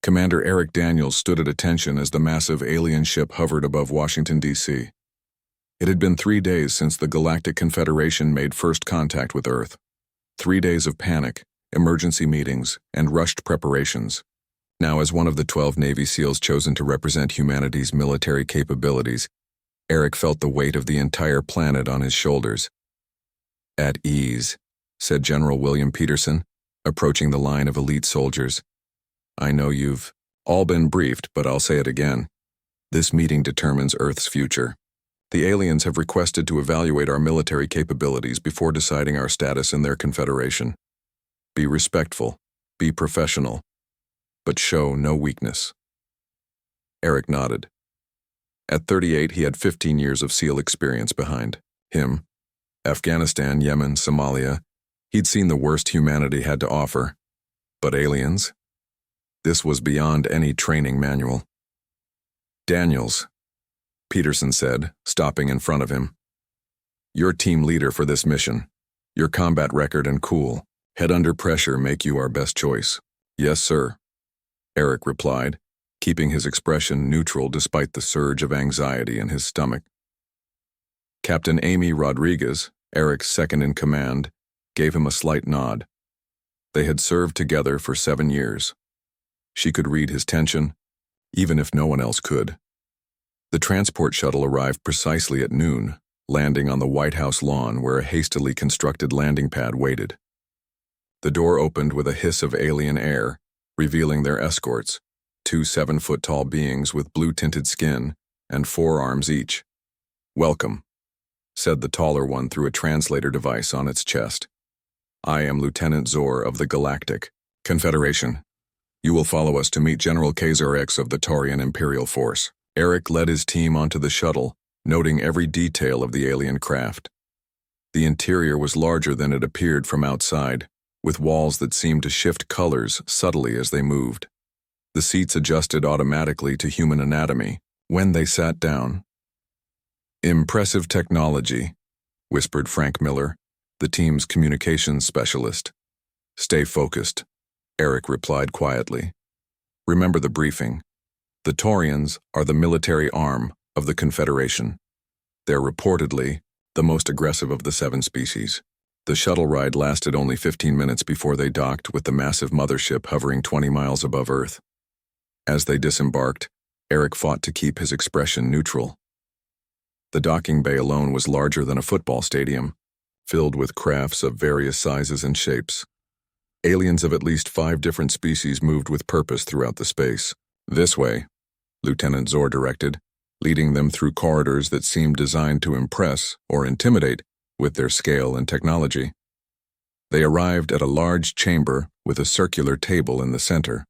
Commander Eric Daniels stood at attention as the massive alien ship hovered above Washington, D.C. It had been 3 days since the Galactic Confederation made first contact with Earth. 3 days of panic, emergency meetings, and rushed preparations. Now, as one of the 12 Navy SEALs chosen to represent humanity's military capabilities, Eric felt the weight of the entire planet on his shoulders. "At ease," said General William Peterson, approaching the line of elite soldiers. "I know you've all been briefed, but I'll say it again. This meeting determines Earth's future. The aliens have requested to evaluate our military capabilities before deciding our status in their confederation. Be respectful, be professional, but show no weakness." Eric nodded. At 38, he had 15 years of SEAL experience behind him. Afghanistan, Yemen, Somalia. He'd seen the worst humanity had to offer. But aliens? This was beyond any training manual. "Daniels," Peterson said, stopping in front of him. "You're team leader for this mission. Your combat record and cool head under pressure make you our best choice." "Yes, sir," Eric replied, keeping his expression neutral despite the surge of anxiety in his stomach. Captain Amy Rodriguez, Eric's second-in-command, gave him a slight nod. They had served together for 7 years. She could read his tension, even if no one else could. The transport shuttle arrived precisely at noon, landing on the White House lawn where a hastily constructed landing pad waited. The door opened with a hiss of alien air, revealing their escorts, 2 7-foot-tall beings with blue-tinted skin and 4 arms each. "Welcome," said the taller one through a translator device on its chest. "I am Lieutenant Zor of the Galactic Confederation. You will follow us to meet General KZRX of the Taurian Imperial Force." Eric led his team onto the shuttle, noting every detail of the alien craft. The interior was larger than it appeared from outside, with walls that seemed to shift colors subtly as they moved. The seats adjusted automatically to human anatomy when they sat down. "Impressive technology," whispered Frank Miller, the team's communications specialist. "Stay focused," Eric replied quietly. "Remember the briefing. The Taurians are the military arm of the Confederation. They're reportedly the most aggressive of the 7 species." The shuttle ride lasted only 15 minutes before they docked with the massive mothership hovering 20 miles above Earth. As they disembarked, Eric fought to keep his expression neutral. The docking bay alone was larger than a football stadium, filled with crafts of various sizes and shapes. Aliens of at least 5 different species moved with purpose throughout the space. "This way," Lieutenant Zor directed, leading them through corridors that seemed designed to impress or intimidate with their scale and technology. They arrived at a large chamber with a circular table in the center.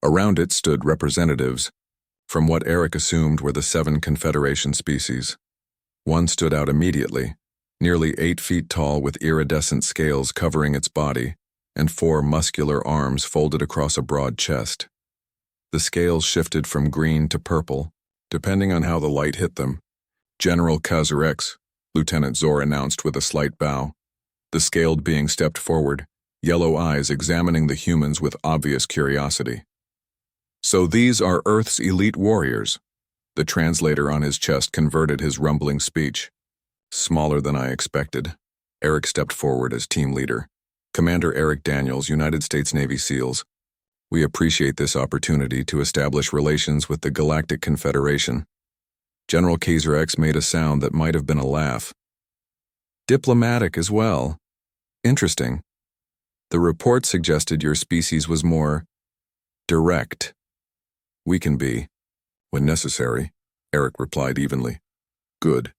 Around it stood representatives from what Eric assumed were the 7 Confederation species. One stood out immediately, nearly 8 feet tall with iridescent scales covering its body and 4 muscular arms folded across a broad chest. The scales shifted from green to purple, depending on how the light hit them. "General KZRX," Lieutenant Zor announced with a slight bow. The scaled being stepped forward, yellow eyes examining the humans with obvious curiosity. "So these are Earth's elite warriors." The translator on his chest converted his rumbling speech. "Smaller than I expected." Eric stepped forward as team leader. "Commander Eric Daniels, United States Navy SEALs. We appreciate this opportunity to establish relations with the Galactic Confederation." General KZRX made a sound that might have been a laugh. "Diplomatic as well. Interesting. The report suggested your species was more direct." "We can be, when necessary," Eric replied evenly. "Good.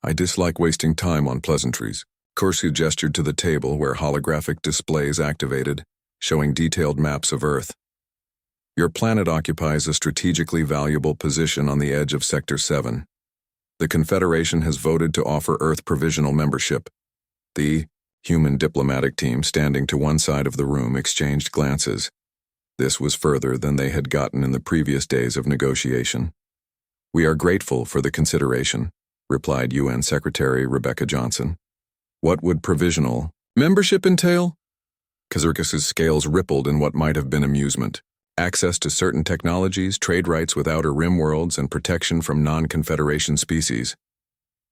I dislike wasting time on pleasantries." Corsi gestured to the table where holographic displays activated, showing detailed maps of Earth. "Your planet occupies a strategically valuable position on the edge of Sector 7. The Confederation has voted to offer Earth provisional membership." The human diplomatic team standing to one side of the room exchanged glances. This was further than they had gotten in the previous days of negotiation. "We are grateful for the consideration," replied UN Secretary Rebecca Johnson. "What would provisional membership entail?" KZRX's scales rippled in what might have been amusement. access to certain technologies, trade rights with Outer Rim worlds, and protection from non-Confederation species.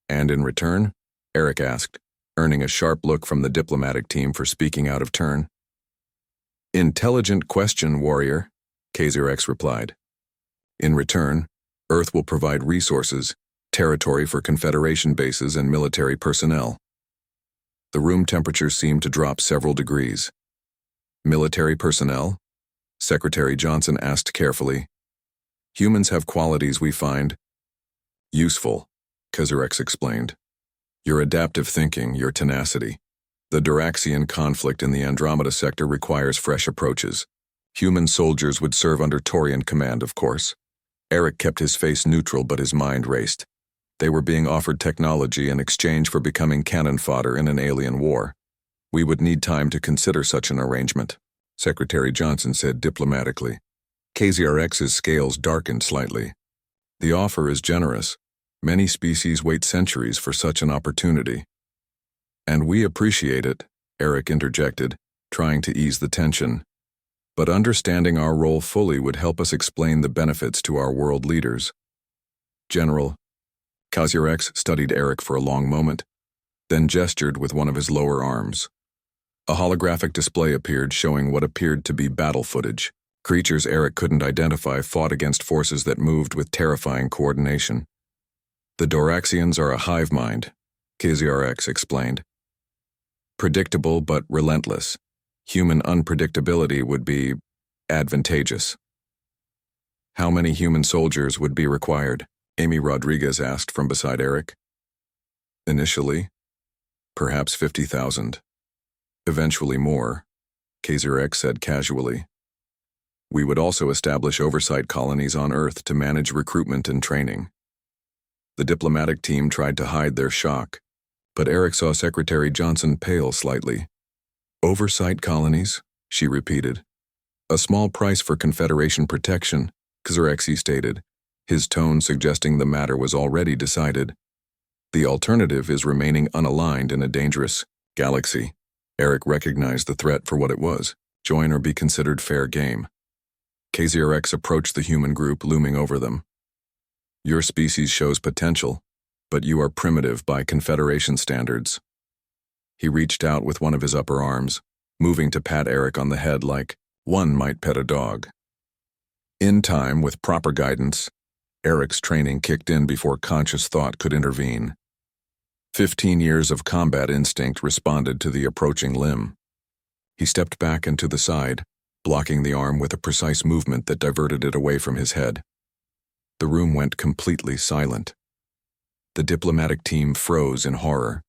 And in return? Eric asked, earning a sharp look from the diplomatic team for speaking out of turn. Intelligent question, warrior, KZRX replied. In return, Earth will provide resources, territory for Confederation bases, and military personnel. The room temperature seemed to drop several degrees. Military personnel? Secretary Johnson asked carefully. Humans have qualities we find useful, KZRX explained. Your adaptive thinking, your tenacity. The Duraxian conflict in the Andromeda sector requires fresh approaches. Human soldiers would serve under Taurian command, of course. Eric kept his face neutral, but his mind raced. They were being offered technology in exchange for becoming cannon fodder in an alien war. We would need time to consider such an arrangement, Secretary Johnson said diplomatically. KZRX's scales darkened slightly. The offer is generous. Many species wait centuries for such an opportunity. And we appreciate it, Eric interjected, trying to ease the tension. But understanding our role fully would help us explain the benefits to our world leaders. General, KZRX studied Eric for a long moment, then gestured with one of his lower arms. A holographic display appeared showing what appeared to be battle footage. Creatures Eric couldn't identify fought against forces that moved with terrifying coordination. The Doraxians are a hive mind, KZRX explained. Predictable but relentless. Human unpredictability would be advantageous. How many human soldiers would be required? Amy Rodriguez asked from beside Eric. Initially, perhaps 50,000. Eventually more, KZRX said casually. We would also establish oversight colonies on Earth to manage recruitment and training. The diplomatic team tried to hide their shock, but Eric saw Secretary Johnson pale slightly. Oversight colonies, she repeated. A small price for Confederation protection, KZRX stated, his tone suggesting the matter was already decided. The alternative is remaining unaligned in a dangerous galaxy. Eric recognized the threat for what it was, join or be considered fair game. KZRX approached the human group looming over them. Your species shows potential, but you are primitive by Confederation standards. He reached out with one of his upper arms, moving to pat Eric on the head like one might pet a dog. In time, with proper guidance, Eric's training kicked in before conscious thought could intervene. 15 years of combat instinct responded to the approaching limb. He stepped back and to the side, blocking the arm with a precise movement that diverted it away from his head. The room went completely silent. The diplomatic team froze in horror.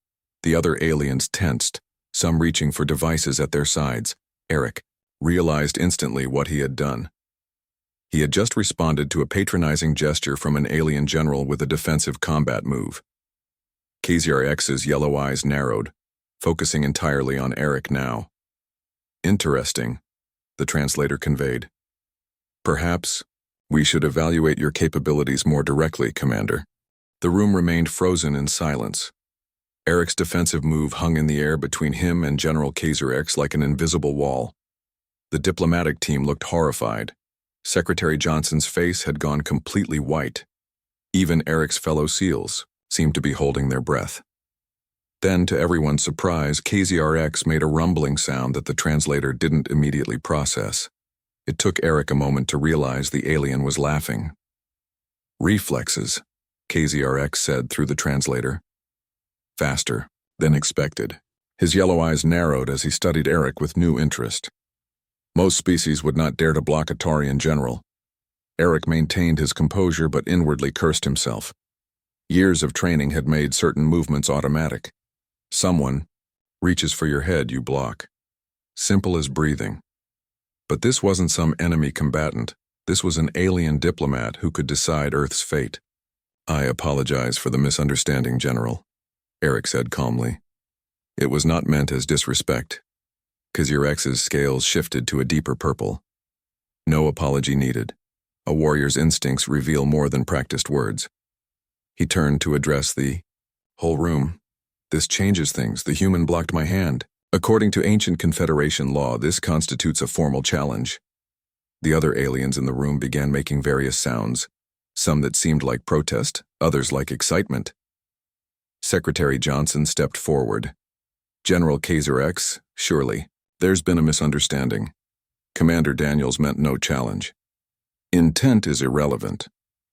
The other aliens tensed, some reaching for devices at their sides. Eric realized instantly what he had done. He had just responded to a patronizing gesture from an alien general with a defensive combat move. KZRX's yellow eyes narrowed, focusing entirely on Eric now. Interesting, the translator conveyed. Perhaps we should evaluate your capabilities more directly, Commander. The room remained frozen in silence. Eric's defensive move hung in the air between him and General KZRX like an invisible wall. The diplomatic team looked horrified. Secretary Johnson's face had gone completely white. Even Eric's fellow SEALs seemed to be holding their breath. Then, to everyone's surprise, KZRX made a rumbling sound that the translator didn't immediately process. It took Eric a moment to realize the alien was laughing. Reflexes, KZRX said through the translator. Faster than expected. His yellow eyes narrowed as he studied Eric with new interest. Most species would not dare to block a Taurian general. Eric maintained his composure but inwardly cursed himself. Years of training had made certain movements automatic. Someone reaches for your head, you block. Simple as breathing. But this wasn't some enemy combatant. This was an alien diplomat who could decide Earth's fate. I apologize for the misunderstanding, General, Eric said calmly. It was not meant as disrespect. KZRX's scales shifted to a deeper purple. No apology needed. A warrior's instincts reveal more than practiced words. He turned to address the whole room. This changes things. The human blocked my hand. According to ancient Confederation law, this constitutes a formal challenge. The other aliens in the room began making various sounds, some that seemed like protest, others like excitement. Secretary Johnson stepped forward. General X, surely, there's been a misunderstanding. Commander Daniels meant no challenge. Intent is irrelevant,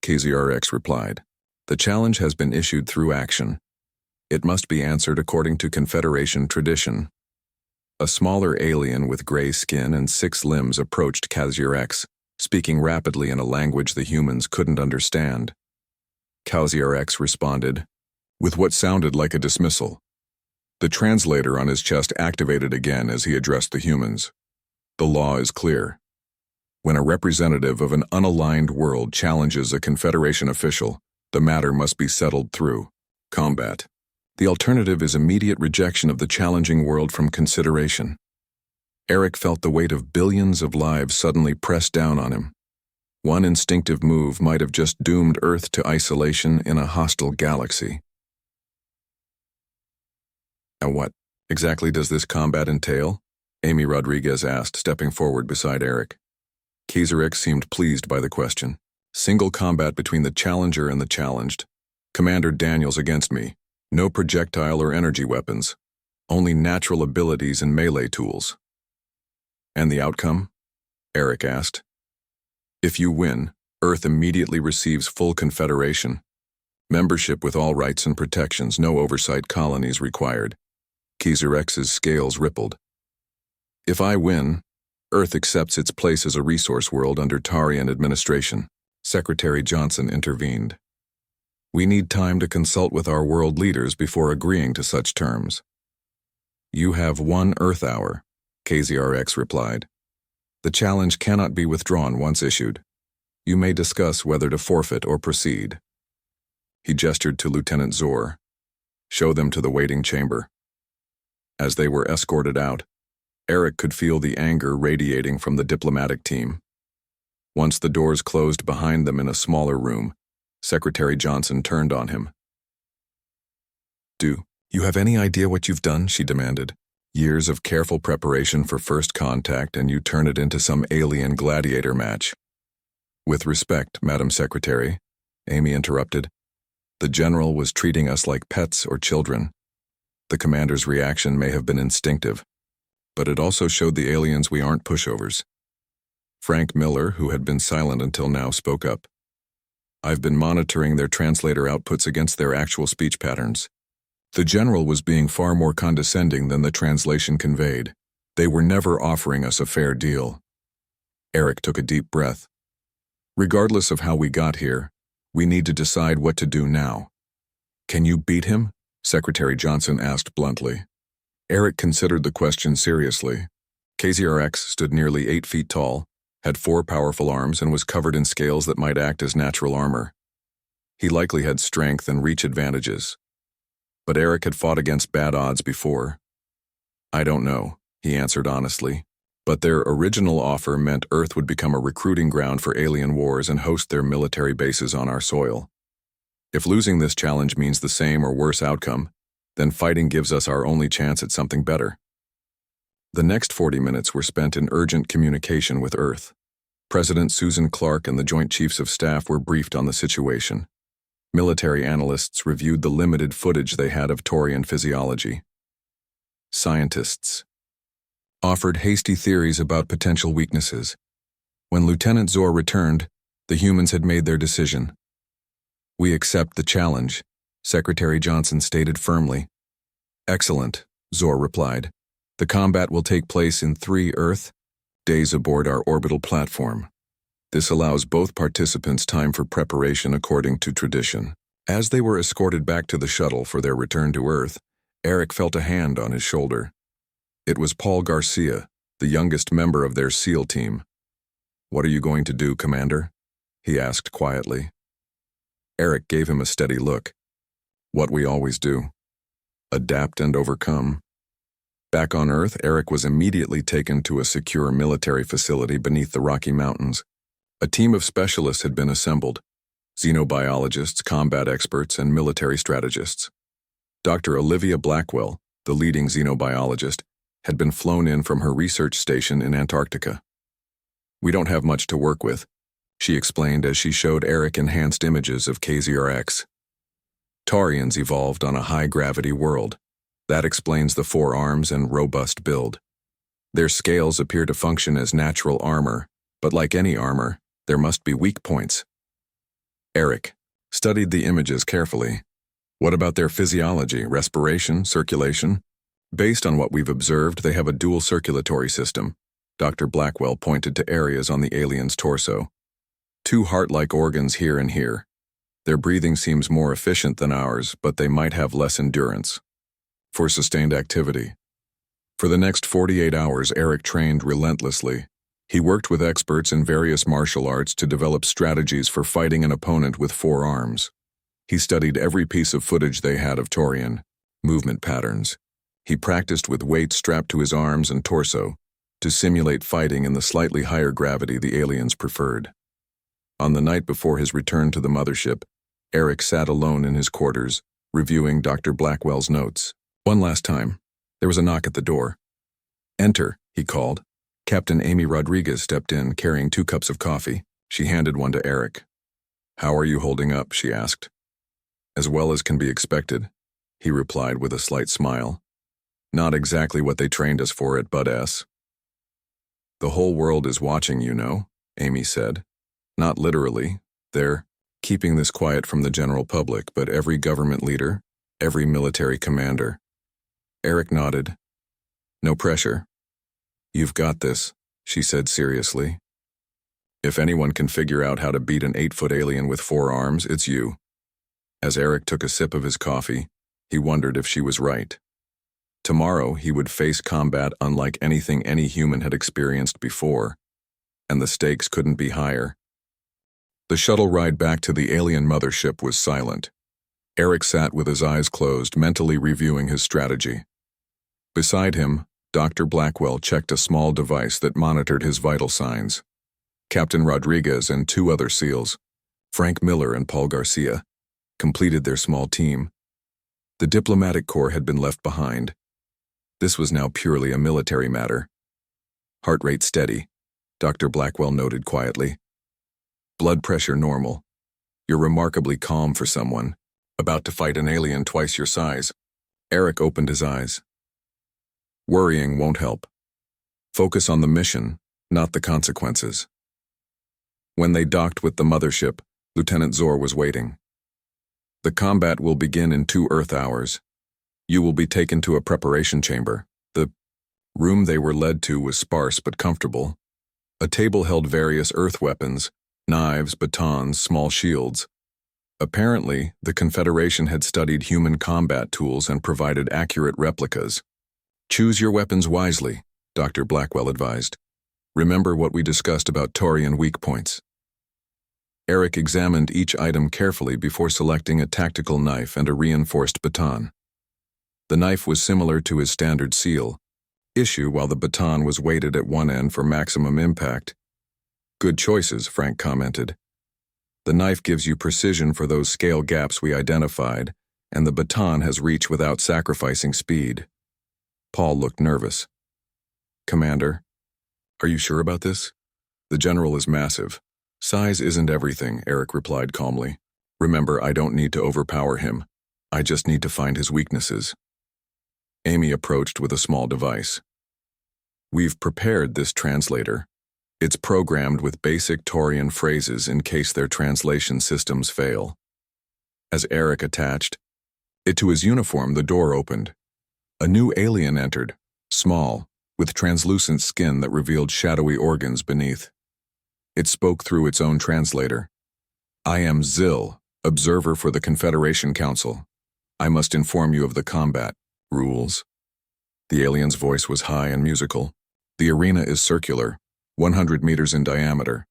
X replied. The challenge has been issued through action. It must be answered according to Confederation tradition. A smaller alien with gray skin and 6 limbs approached X, speaking rapidly in a language the humans couldn't understand. X responded, with what sounded like a dismissal. The translator on his chest activated again as he addressed the humans. The law is clear. When a representative of an unaligned world challenges a Confederation official, the matter must be settled through combat. The alternative is immediate rejection of the challenging world from consideration. Eric felt the weight of billions of lives suddenly press down on him. One instinctive move might have just doomed Earth to isolation in a hostile galaxy. Now what exactly does this combat entail? Amy Rodriguez asked, stepping forward beside Eric. X seemed pleased by the question. Single combat between the challenger and the challenged. Commander Daniels against me. No projectile or energy weapons. Only natural abilities and melee tools. And the outcome? Eric asked. If you win, Earth immediately receives full Confederation. Membership with all rights and protections, no oversight colonies required. X's scales rippled. If I win, Earth accepts its place as a resource world under Tarian administration. Secretary Johnson intervened. We need time to consult with our world leaders before agreeing to such terms. You have 1 Earth hour, X replied. The challenge cannot be withdrawn once issued. You may discuss whether to forfeit or proceed. He gestured to Lieutenant Zor. Show them to the waiting chamber. As they were escorted out, Eric could feel the anger radiating from the diplomatic team. Once the doors closed behind them in a smaller room, Secretary Johnson turned on him. Do you have any idea what you've done? She demanded. Years of careful preparation for first contact and you turn it into some alien gladiator match. With respect, Madam Secretary, Amy interrupted. The general was treating us like pets or children. The commander's reaction may have been instinctive, but it also showed the aliens we aren't pushovers. Frank Miller, who had been silent until now, spoke up. I've been monitoring their translator outputs against their actual speech patterns. The general was being far more condescending than the translation conveyed. They were never offering us a fair deal. Eric took a deep breath. Regardless of how we got here, we need to decide what to do now. Can you beat him? Secretary Johnson asked bluntly. Eric considered the question seriously. X stood nearly 8 feet tall, had 4 powerful arms, and was covered in scales that might act as natural armor. He likely had strength and reach advantages. But Eric had fought against bad odds before. I don't know, he answered honestly, but their original offer meant Earth would become a recruiting ground for alien wars and host their military bases on our soil. If losing this challenge means the same or worse outcome, then fighting gives us our only chance at something better. The next 40 minutes were spent in urgent communication with Earth. President Susan Clark and the Joint Chiefs of Staff were briefed on the situation. Military analysts reviewed the limited footage they had of Taurian physiology. Scientists offered hasty theories about potential weaknesses. When Lieutenant Zor returned, the humans had made their decision. We accept the challenge, Secretary Johnson stated firmly. Excellent, Zor replied. The combat will take place in 3 Earth days aboard our orbital platform. This allows both participants time for preparation according to tradition. As they were escorted back to the shuttle for their return to Earth, Eric felt a hand on his shoulder. It was Paul Garcia, the youngest member of their SEAL team. What are you going to do, Commander? He asked quietly. Eric gave him a steady look. What we always do. Adapt and overcome. Back on Earth, Eric was immediately taken to a secure military facility beneath the Rocky Mountains. A team of specialists had been assembled, xenobiologists, combat experts, and military strategists. Dr. Olivia Blackwell, the leading xenobiologist, had been flown in from her research station in Antarctica. We don't have much to work with, she explained as she showed Eric enhanced images of KZRX. Taurians evolved on a high-gravity world. That explains the 4 arms and robust build. Their scales appear to function as natural armor, but like any armor, there must be weak points. Eric studied the images carefully. What about their physiology, respiration, circulation? Based on what we've observed, they have a dual circulatory system. Dr. Blackwell pointed to areas on the alien's torso. 2 heart-like organs here and here. Their breathing seems more efficient than ours, but they might have less endurance. For sustained activity. For the next 48 hours, Eric trained relentlessly. He worked with experts in various martial arts to develop strategies for fighting an opponent with 4 arms. He studied every piece of footage they had of Taurian movement patterns. He practiced with weights strapped to his arms and torso to simulate fighting in the slightly higher gravity the aliens preferred. On the night before his return to the mothership, Eric sat alone in his quarters, reviewing Dr. Blackwell's notes. One last time, there was a knock at the door. "Enter," he called. Captain Amy Rodriguez stepped in, carrying 2 cups of coffee. She handed one to Eric. "How are you holding up?" she asked. "As well as can be expected," he replied with a slight smile. "Not exactly what they trained us for at Bud S." "The whole world is watching, you know," Amy said. "Not literally. They're keeping this quiet from the general public, but every government leader, every military commander." Eric nodded. "No pressure. You've got this," she said seriously. "If anyone can figure out how to beat an 8-foot alien with 4 arms, it's you." As Eric took a sip of his coffee, he wondered if she was right. Tomorrow he would face combat unlike anything any human had experienced before, and the stakes couldn't be higher. The shuttle ride back to the alien mothership was silent. Eric sat with his eyes closed, mentally reviewing his strategy. Beside him, Dr. Blackwell checked a small device that monitored his vital signs. Captain Rodriguez and 2 other SEALs, Frank Miller and Paul Garcia, completed their small team. The diplomatic corps had been left behind. This was now purely a military matter. "Heart rate steady," Dr. Blackwell noted quietly. "Blood pressure normal. You're remarkably calm for someone about to fight an alien twice your size." Eric opened his eyes. "Worrying won't help. Focus on the mission, not the consequences." When they docked with the mothership, Lieutenant Zor was waiting. "The combat will begin in 2 Earth hours. You will be taken to a preparation chamber." The room they were led to was sparse but comfortable. A table held various Earth weapons, knives, batons, small shields. Apparently, the Confederation had studied human combat tools and provided accurate replicas. "Choose your weapons wisely," Dr. Blackwell advised. "Remember what we discussed about Taurian weak points." Eric examined each item carefully before selecting a tactical knife and a reinforced baton. The knife was similar to his standard SEAL issue, while the baton was weighted at one end for maximum impact. "Good choices," Frank commented. "The knife gives you precision for those scale gaps we identified, and the baton has reach without sacrificing speed." Paul looked nervous. "Commander, are you sure about this? The general is massive." "Size isn't everything," Eric replied calmly. "Remember, I don't need to overpower him. I just need to find his weaknesses." Amy approached with a small device. "We've prepared this translator. It's programmed with basic Taurian phrases in case their translation systems fail." As Eric attached it to his uniform, the door opened. A new alien entered, small, with translucent skin that revealed shadowy organs beneath. It spoke through its own translator. "I am Zil, observer for the Confederation Council. I must inform you of the combat rules." The alien's voice was high and musical. "The arena is circular, 100 meters in diameter.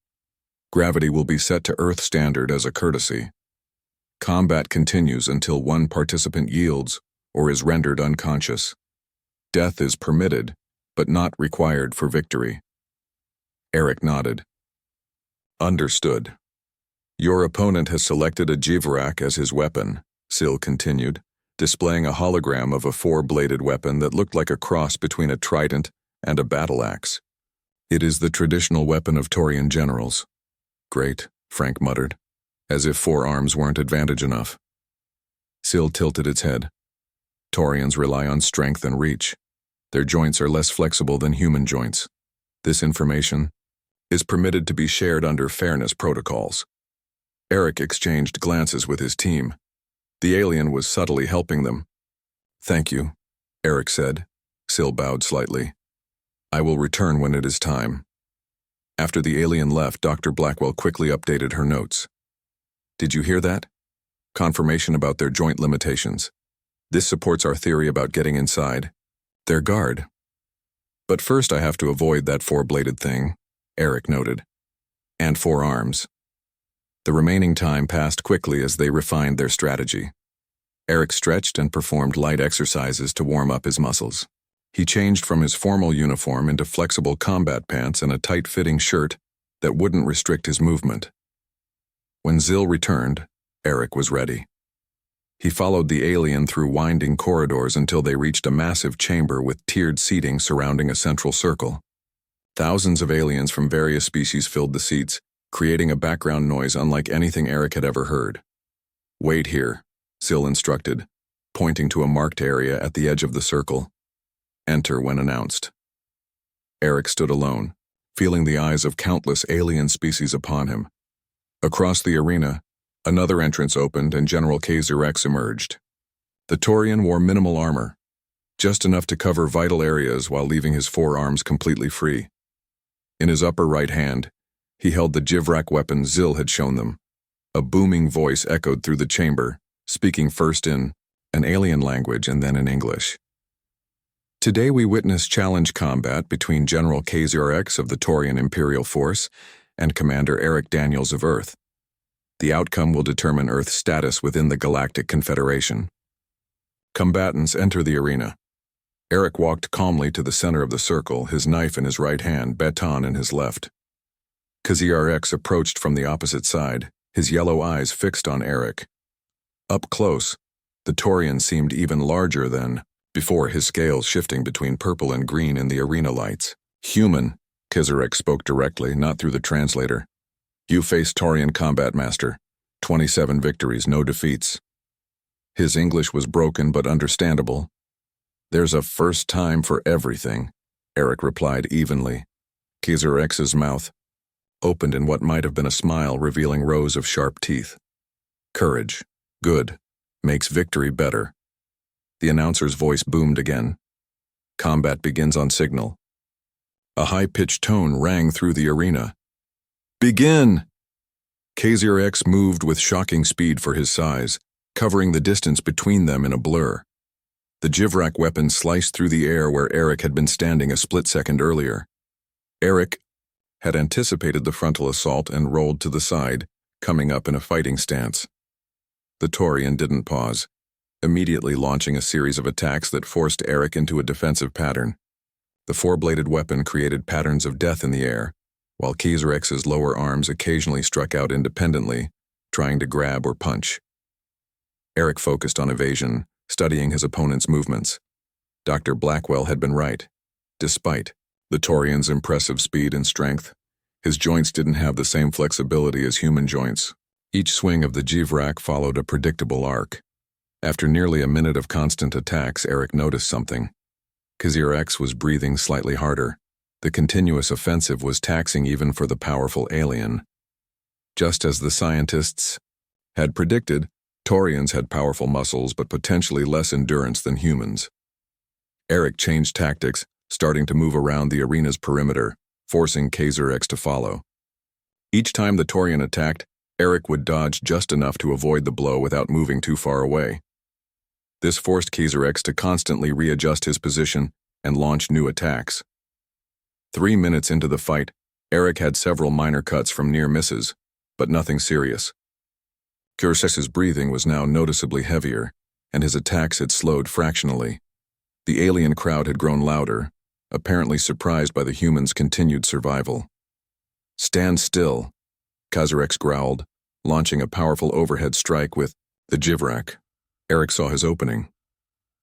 Gravity will be set to Earth standard as a courtesy. Combat continues until one participant yields or is rendered unconscious. Death is permitted, but not required for victory." Eric nodded. "Understood. Your opponent has selected a Jivrak as his weapon," Sil continued, displaying a hologram of a 4-bladed weapon that looked like a cross between a trident and a battle axe. It is the traditional weapon of Taurian generals. Great, Frank muttered, as if 4 arms weren't advantage enough. Syl tilted its head. Taurians rely on strength and reach. Their joints are less flexible than human joints. This information is permitted to be shared under fairness protocols. Eric exchanged glances with his team. The alien was subtly helping them. Thank you, Eric said. Syl bowed slightly. I will return when it is time. After the alien left, Dr. Blackwell quickly updated her notes. Did you hear that? Confirmation about their joint limitations. This supports our theory about getting inside. Their guard. But first I have to avoid that 4-bladed thing, Eric noted. And 4 arms. The remaining time passed quickly as they refined their strategy. Eric stretched and performed light exercises to warm up his muscles. He changed from his formal uniform into flexible combat pants and a tight-fitting shirt that wouldn't restrict his movement. When Syl returned, Eric was ready. He followed the alien through winding corridors until they reached a massive chamber with tiered seating surrounding a central circle. Thousands of aliens from various species filled the seats, creating a background noise unlike anything Eric had ever heard. Wait here, Syl instructed, pointing to a marked area at the edge of the circle. Enter when announced. Eric stood alone, feeling the eyes of countless alien species upon him. Across the arena, another entrance opened and General K-X emerged. The Taurian wore minimal armor, just enough to cover vital areas while leaving his 4 arms completely free. In his upper right hand, he held the Jivrak weapon Syl had shown them. A booming voice echoed through the chamber, speaking first in an alien language and then in English. Today we witness challenge combat between General K-X of the Taurian Imperial Force and Commander Eric Daniels of Earth. The outcome will determine Earth's status within the Galactic Confederation. Combatants enter the arena. Eric walked calmly to the center of the circle, his knife in his right hand, baton in his left. K-X approached from the opposite side, his yellow eyes fixed on Eric. Up close, the Taurian seemed even larger than before, his scales shifting between purple and green in the arena lights. Human, K-X spoke directly, not through the translator. You face Taurian Combat Master. 27 victories, no defeats. His English was broken but understandable. There's a first time for everything, Eric replied evenly. K-X's mouth opened in what might have been a smile, revealing rows of sharp teeth. Courage. Good. Makes victory better. The announcer's voice boomed again. Combat begins on signal. A high-pitched tone rang through the arena. Begin! K-X moved with shocking speed for his size, covering the distance between them in a blur. The Jivrak weapon sliced through the air where Eric had been standing a split second earlier. Eric had anticipated the frontal assault and rolled to the side, coming up in a fighting stance. The Taurian didn't pause, immediately launching a series of attacks that forced Eric into a defensive pattern. The 4-bladed weapon created patterns of death in the air, while K-X's lower arms occasionally struck out independently, trying to grab or punch. Eric focused on evasion, studying his opponent's movements. Dr. Blackwell had been right. Despite the Taurian's impressive speed and strength, his joints didn't have the same flexibility as human joints. Each swing of the Jivrak followed a predictable arc. After nearly a minute of constant attacks, Eric noticed something. K-X was breathing slightly harder. The continuous offensive was taxing even for the powerful alien. Just as the scientists had predicted, Taurians had powerful muscles but potentially less endurance than humans. Eric changed tactics, starting to move around the arena's perimeter, forcing K-X to follow. Each time the Taurian attacked, Eric would dodge just enough to avoid the blow without moving too far away. This forced K-X to constantly readjust his position and launch new attacks. 3 minutes into the fight, Eric had several minor cuts from near misses, but nothing serious. K-X's breathing was now noticeably heavier, and his attacks had slowed fractionally. The alien crowd had grown louder, apparently surprised by the humans' continued survival. Stand still, K-X growled, launching a powerful overhead strike with the Jivrak. Eric saw his opening.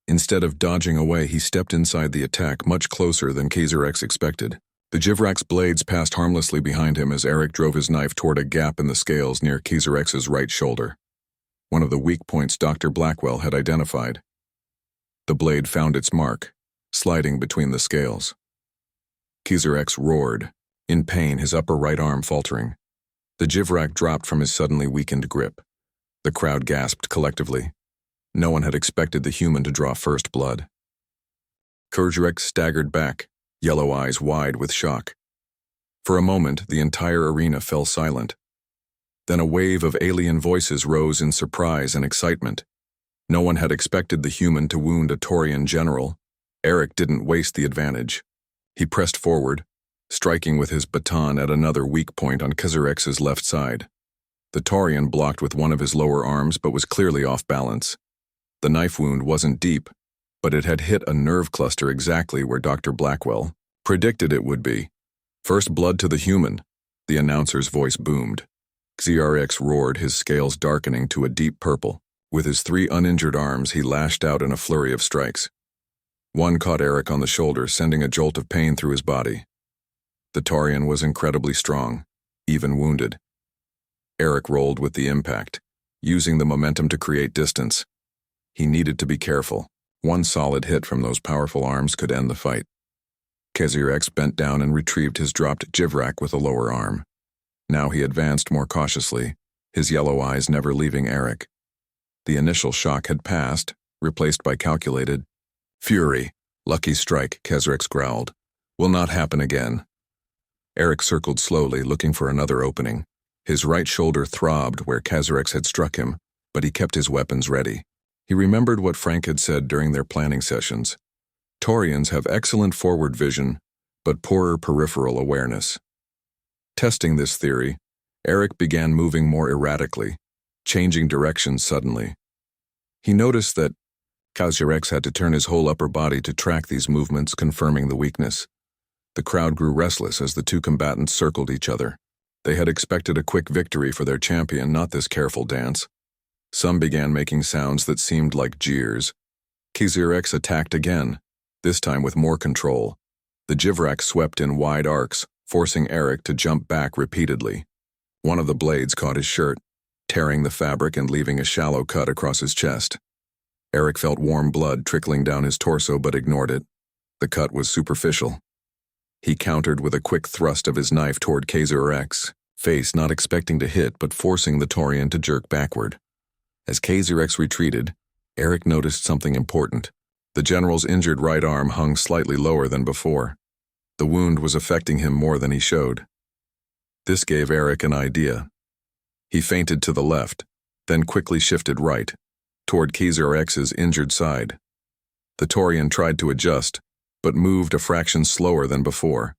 Instead of dodging away, he stepped inside the attack much closer than K-X expected. The Jivrak's blades passed harmlessly behind him as Eric drove his knife toward a gap in the scales near Kizerex's right shoulder, one of the weak points Dr. Blackwell had identified. The blade found its mark, sliding between the scales. Kizerex roared, in pain, his upper right arm faltering. The Jivrak dropped from his suddenly weakened grip. The crowd gasped collectively. No one had expected the human to draw first blood. Kizerex staggered back, yellow eyes wide with shock. For a moment, the entire arena fell silent. Then a wave of alien voices rose in surprise and excitement. No one had expected the human to wound a Taurian general. Eric didn't waste the advantage. He pressed forward, striking with his baton at another weak point on Kizerex's left side. The Taurian blocked with one of his lower arms but was clearly off balance. The knife wound wasn't deep, but it had hit a nerve cluster exactly where Dr. Blackwell predicted it would be. First blood to the human, the announcer's voice boomed. Xerx roared, his scales darkening to a deep purple. With his 3 uninjured arms, he lashed out in a flurry of strikes. One caught Eric on the shoulder, sending a jolt of pain through his body. The Taurian was incredibly strong, even wounded. Eric rolled with the impact, using the momentum to create distance. He needed to be careful. One solid hit from those powerful arms could end the fight. Kizerx bent down and retrieved his dropped Jivrak with a lower arm. Now he advanced more cautiously, his yellow eyes never leaving Eric. The initial shock had passed, replaced by calculated fury. Lucky strike, Kizerx growled. Will not happen again. Eric circled slowly, looking for another opening. His right shoulder throbbed where Kizerx had struck him, but he kept his weapons ready. He remembered what Frank had said during their planning sessions. Taurians have excellent forward vision, but poorer peripheral awareness. Testing this theory, Eric began moving more erratically, changing directions suddenly. He noticed that Kizerx had to turn his whole upper body to track these movements, confirming the weakness. The crowd grew restless as the two combatants circled each other. They had expected a quick victory for their champion, not this careful dance. Some began making sounds that seemed like jeers. Kizerx attacked again, this time with more control. The Jivrak swept in wide arcs, forcing Eric to jump back repeatedly. One of the blades caught his shirt, tearing the fabric and leaving a shallow cut across his chest. Eric felt warm blood trickling down his torso but ignored it. The cut was superficial. He countered with a quick thrust of his knife toward Kizerx, face not expecting to hit but forcing the Taurian to jerk backward. As Kizerx retreated, Eric noticed something important. The general's injured right arm hung slightly lower than before. The wound was affecting him more than he showed. This gave Eric an idea. He feinted to the left, then quickly shifted right, toward Kizerx's injured side. The Taurian tried to adjust, but moved a fraction slower than before.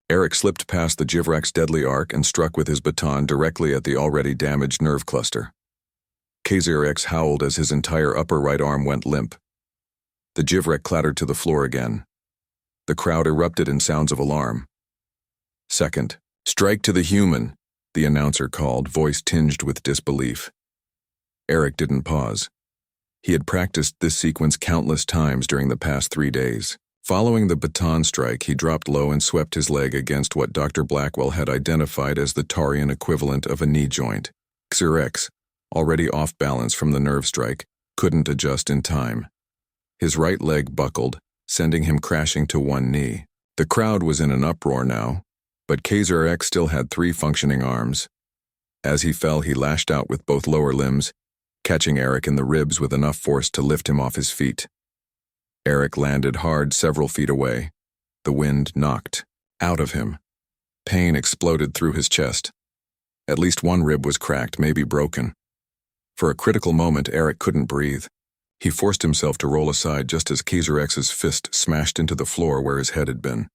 Eric slipped past the Jivrak's deadly arc and struck with his baton directly at the already damaged nerve cluster. Kizerx howled as his entire upper right arm went limp. The Jivrak clattered to the floor again. The crowd erupted in sounds of alarm. Second, strike to the human, the announcer called, voice tinged with disbelief. Eric didn't pause. He had practiced this sequence countless times during the past 3 days. Following the baton strike, he dropped low and swept his leg against what Dr. Blackwell had identified as the Taurian equivalent of a knee joint. Kizerx, already off balance from the nerve strike, couldn't adjust in time. His right leg buckled, sending him crashing to one knee. The crowd was in an uproar now, but Kizerx still had 3 functioning arms. As he fell, he lashed out with both lower limbs, catching Eric in the ribs with enough force to lift him off his feet. Eric landed hard several feet away. The wind knocked out of him. Pain exploded through his chest. At least one rib was cracked, maybe broken. For a critical moment, Eric couldn't breathe. He forced himself to roll aside just as Kizerx's fist smashed into the floor where his head had been.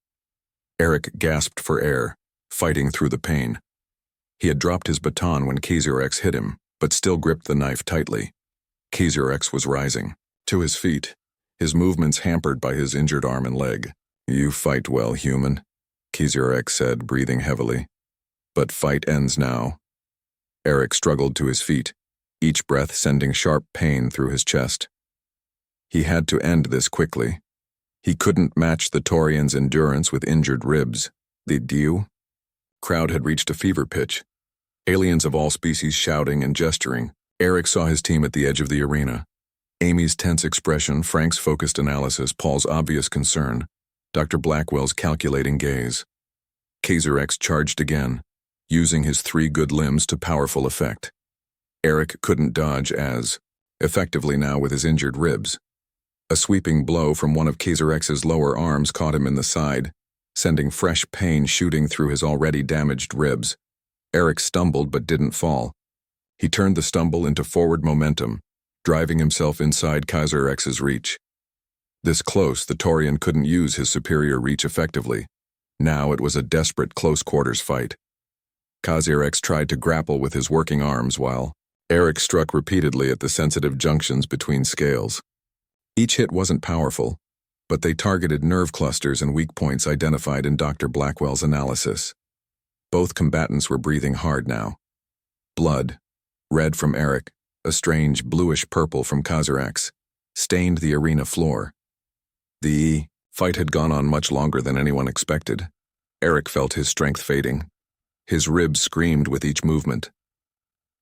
Eric gasped for air, fighting through the pain. He had dropped his baton when Kizerx hit him, but still gripped the knife tightly. Kizerx was rising to his feet, his movements hampered by his injured arm and leg. "You fight well, human," Kizerx said, breathing heavily. "But fight ends now." Eric struggled to his feet, each breath sending sharp pain through his chest. He had to end this quickly. He couldn't match the Taurian's endurance with injured ribs. Did you? Crowd had reached a fever pitch. Aliens of all species shouting and gesturing. Eric saw his team at the edge of the arena. Amy's tense expression, Frank's focused analysis, Paul's obvious concern, Dr. Blackwell's calculating gaze. Kaiser X charged again, using his 3 good limbs to powerful effect. Eric couldn't dodge as, effectively now with his injured ribs. A sweeping blow from one of Kaiser X's lower arms caught him in the side, sending fresh pain shooting through his already damaged ribs. Eric stumbled but didn't fall. He turned the stumble into forward momentum, driving himself inside Kaiser X's reach. This close, the Taurian couldn't use his superior reach effectively. Now it was a desperate close-quarters fight. Kaiser X tried to grapple with his working arms while Eric struck repeatedly at the sensitive junctions between scales. Each hit wasn't powerful, but they targeted nerve clusters and weak points identified in Dr. Blackwell's analysis. Both combatants were breathing hard now. Blood, red from Eric, a strange bluish-purple from Kaiser X, stained the arena floor. The fight had gone on much longer than anyone expected. Eric felt his strength fading. His ribs screamed with each movement.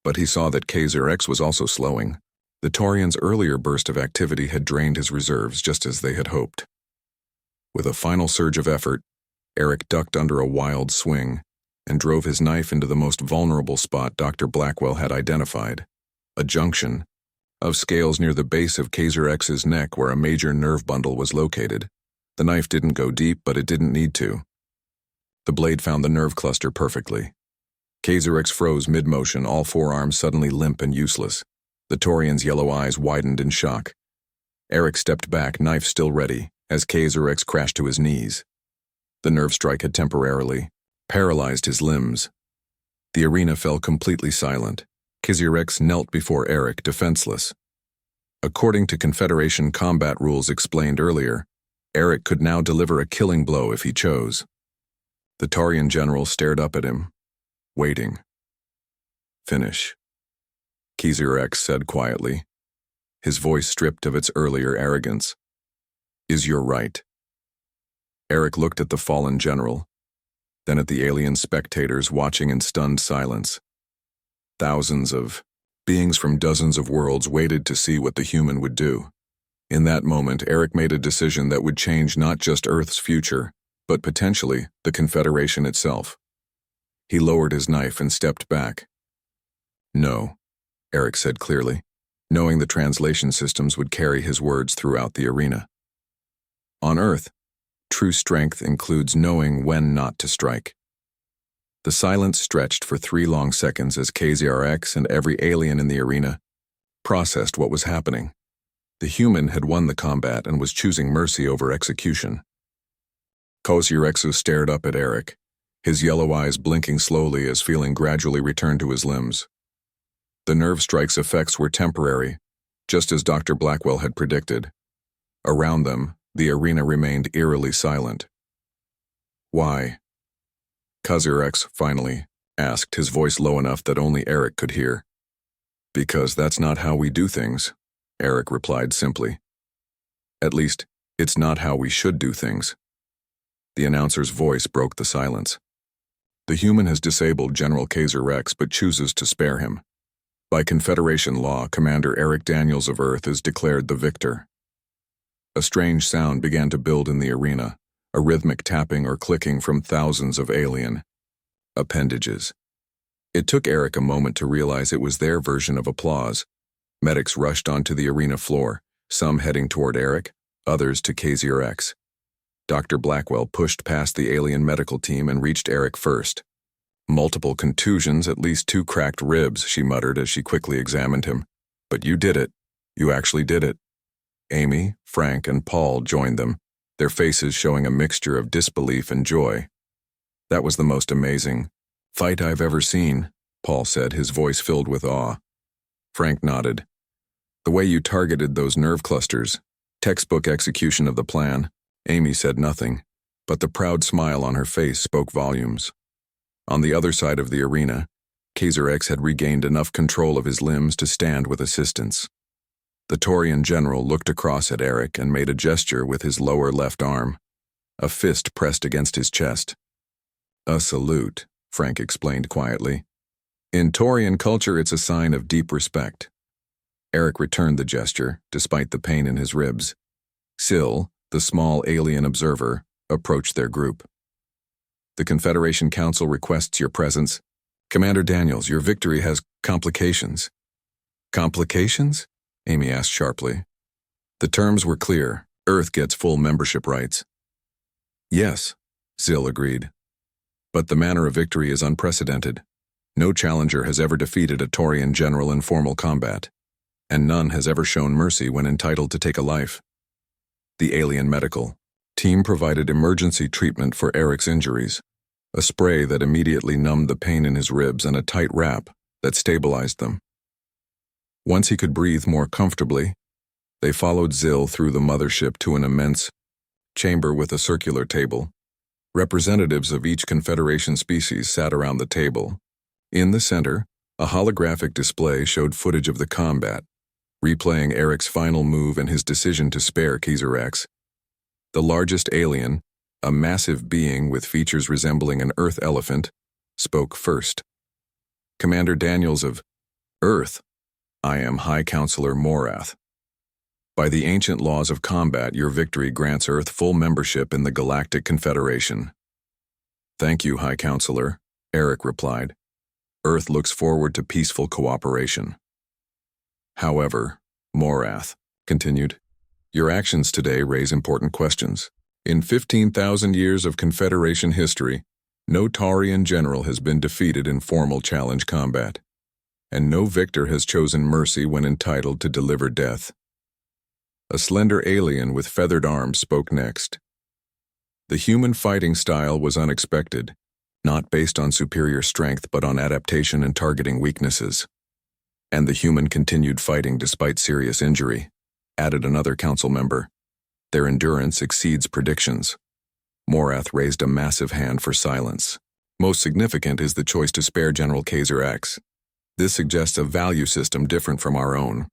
But he saw that Kaiser X was also slowing. The Taurian's earlier burst of activity had drained his reserves just as they had hoped. With a final surge of effort, Eric ducked under a wild swing and drove his knife into the most vulnerable spot Dr. Blackwell had identified, a junction of scales near the base of Kaiser X's neck where a major nerve bundle was located. The knife didn't go deep, but it didn't need to. The blade found the nerve cluster perfectly. Kaiser X froze mid-motion, all 4 arms suddenly limp and useless. The Taurian's yellow eyes widened in shock. Eric stepped back, knife still ready, as Kaiser X crashed to his knees. The nerve strike had temporarily paralyzed his limbs. The arena fell completely silent. Kaiser X knelt before Eric, defenseless. According to Confederation combat rules explained earlier, Eric could now deliver a killing blow if he chose. The Taurian general stared up at him, waiting. Finish, Kaiser X said quietly, his voice stripped of its earlier arrogance. Is your right? Eric looked at the fallen general, then at the alien spectators watching in stunned silence. Thousands of beings from dozens of worlds waited to see what the human would do. In that moment, Eric made a decision that would change not just Earth's future, but potentially the Confederation itself. He lowered his knife and stepped back. No, Eric said clearly, knowing the translation systems would carry his words throughout the arena. On Earth, true strength includes knowing when not to strike. The silence stretched for 3 long seconds as Kaiser X and every alien in the arena processed what was happening. The human had won the combat and was choosing mercy over execution. Kaiser X stared up at Eric, his yellow eyes blinking slowly as feeling gradually returned to his limbs. The nerve strike's effects were temporary, just as Dr. Blackwell had predicted. Around them, the arena remained eerily silent. Why? Kaiser X finally asked, his voice low enough that only Eric could hear. Because that's not how we do things, Eric replied simply. At least, it's not how we should do things. The announcer's voice broke the silence. The human has disabled General Kaiser X but chooses to spare him. By Confederation law, Commander Eric Daniels of Earth is declared the victor. A strange sound began to build in the arena, a rhythmic tapping or clicking from thousands of alien appendages. It took Eric a moment to realize it was their version of applause. Medics rushed onto the arena floor, some heading toward Eric, others to Kaiser X. Dr. Blackwell pushed past the alien medical team and reached Eric first. Multiple contusions, at least 2 cracked ribs, she muttered as she quickly examined him. But you did it. You actually did it. Amy, Frank, and Paul joined them, their faces showing a mixture of disbelief and joy. That was the most amazing fight I've ever seen, Paul said, his voice filled with awe. Frank nodded. The way you targeted those nerve clusters, textbook execution of the plan. Amy said nothing, but the proud smile on her face spoke volumes. On the other side of the arena, Kaiser X had regained enough control of his limbs to stand with assistance. The Taurian general looked across at Eric and made a gesture with his lower left arm, a fist pressed against his chest. A salute, Frank explained quietly. In Taurian culture, it's a sign of deep respect. Eric returned the gesture, despite the pain in his ribs. Syl, the small alien observer, approached their group. The Confederation Council requests your presence. Commander Daniels, your victory has complications. Complications? Amy asked sharply. The terms were clear. Earth gets full membership rights. Yes, Syl agreed. But the manner of victory is unprecedented. No challenger has ever defeated a Taurian general in formal combat, and none has ever shown mercy when entitled to take a life. The alien medical team provided emergency treatment for Eric's injuries, a spray that immediately numbed the pain in his ribs and a tight wrap that stabilized them. Once he could breathe more comfortably, they followed Syl through the mothership to an immense chamber with a circular table. Representatives of each Confederation species sat around the table. In the center, a holographic display showed footage of the combat, replaying Eric's final move and his decision to spare Kaiser X. The largest alien, a massive being with features resembling an Earth elephant, spoke first. Commander Daniels of Earth, I am High Counselor Morath. By the ancient laws of combat, your victory grants Earth full membership in the Galactic Confederation. Thank you, High Counselor, Eric replied. Earth looks forward to peaceful cooperation. However, Morath continued, your actions today raise important questions. In 15,000 years of Confederation history, no Taurian general has been defeated in formal challenge combat, and no victor has chosen mercy when entitled to deliver death. A slender alien with feathered arms spoke next. The human fighting style was unexpected, not based on superior strength but on adaptation and targeting weaknesses. And the human continued fighting despite serious injury, added another council member. Their endurance exceeds predictions. Morath raised a massive hand for silence. Most significant is the choice to spare General Kaiser X. This suggests a value system different from our own.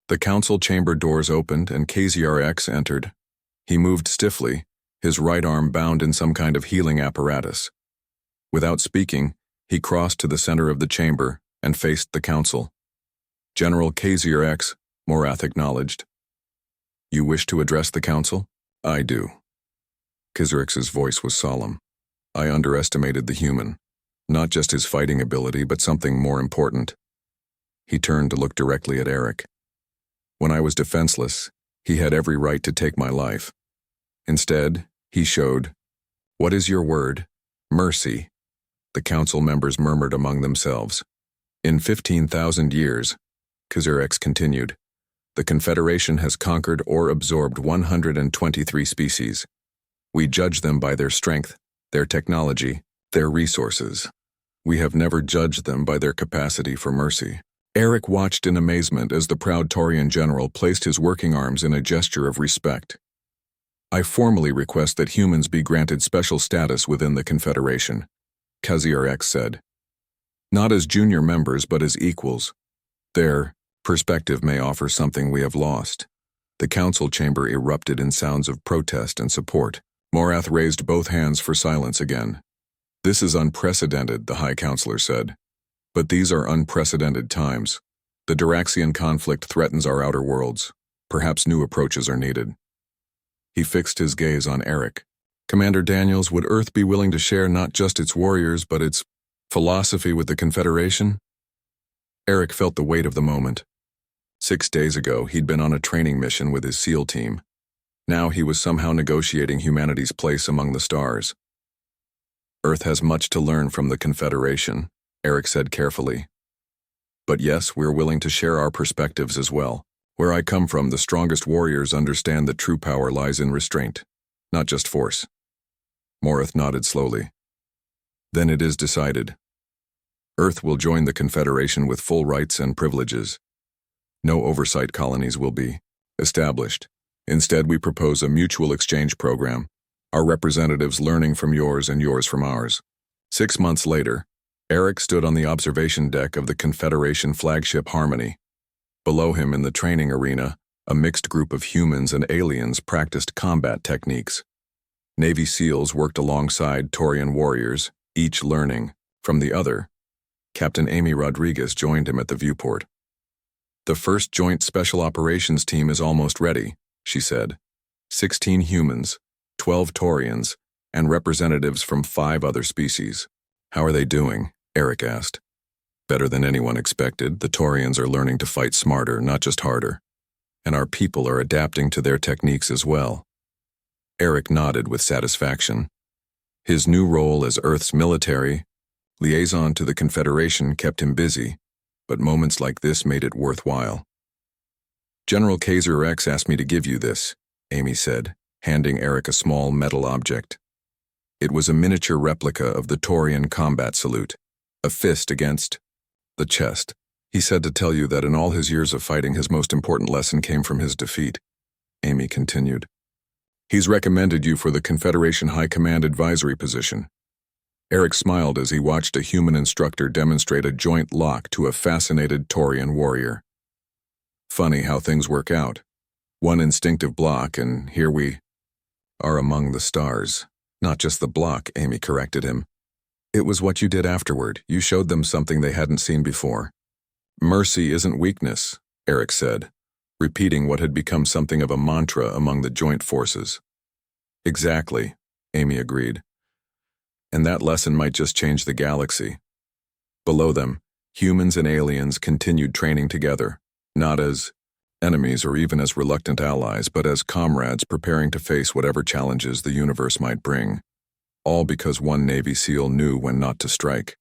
The council chamber doors opened and Kaiser X entered. He moved stiffly, his right arm bound in some kind of healing apparatus. Without speaking, he crossed to the center of the chamber and faced the council. General Kaiser X, Morath acknowledged. You wish to address the council? I do. Kaiser X's voice was solemn. I underestimated the human, not just his fighting ability, but something more important. He turned to look directly at Eric. When I was defenseless, he had every right to take my life. Instead, he showed, what is your word? Mercy. The council members murmured among themselves. In 15,000 years, Kaiser X continued, the Confederation has conquered or absorbed 123 species. We judge them by their strength, their technology, their resources. We have never judged them by their capacity for mercy. Eric watched in amazement as the proud Taurian general placed his working arms in a gesture of respect. I formally request that humans be granted special status within the Confederation, Kaiser X said. Not as junior members, but as equals. Their perspective may offer something we have lost. The council chamber erupted in sounds of protest and support. Morath raised both hands for silence again. This is unprecedented, the High Counselor said. But these are unprecedented times. The Duraxian conflict threatens our outer worlds. Perhaps new approaches are needed. He fixed his gaze on Eric. Commander Daniels, would Earth be willing to share not just its warriors, but its philosophy with the Confederation? Eric felt the weight of the moment. 6 days ago, he'd been on a training mission with his SEAL team. Now he was somehow negotiating humanity's place among the stars. Earth has much to learn from the Confederation, Eric said carefully. But yes, we're willing to share our perspectives as well. Where I come from, the strongest warriors understand that true power lies in restraint, not just force. Morath nodded slowly. Then it is decided. Earth will join the Confederation with full rights and privileges. No oversight colonies will be established. Instead, we propose a mutual exchange program, our representatives learning from yours and yours from ours. 6 months later, Eric stood on the observation deck of the Confederation flagship Harmony. Below him in the training arena, a mixed group of humans and aliens practiced combat techniques. Navy SEALs worked alongside Taurian warriors, each learning from the other. Captain Amy Rodriguez joined him at the viewport. "The first joint special operations team is almost ready," she said. 16 humans, 12 Taurians, and representatives from 5 other species. "How are they doing?" Eric asked. "Better than anyone expected. The Taurians are learning to fight smarter, not just harder. And our people are adapting to their techniques as well." Eric nodded with satisfaction. His new role as Earth's military liaison to the Confederation kept him busy, but moments like this made it worthwhile. "General Kaiser X asked me to give you this," Amy said, handing Eric a small metal object. It was a miniature replica of the Taurian combat salute, a fist against the chest. "He said to tell you that in all his years of fighting, his most important lesson came from his defeat," Amy continued. "He's recommended you for the Confederation High Command advisory position." Eric smiled as he watched a human instructor demonstrate a joint lock to a fascinated Taurian warrior. "Funny how things work out. One instinctive block, and here we are among the stars." "Not just the block," Amy corrected him. "It was what you did afterward. You showed them something they hadn't seen before." "Mercy isn't weakness," Eric said, repeating what had become something of a mantra among the joint forces. "Exactly," Amy agreed. "And that lesson might just change the galaxy." Below them, humans and aliens continued training together, not as enemies or even as reluctant allies, but as comrades preparing to face whatever challenges the universe might bring. All because one Navy SEAL knew when not to strike.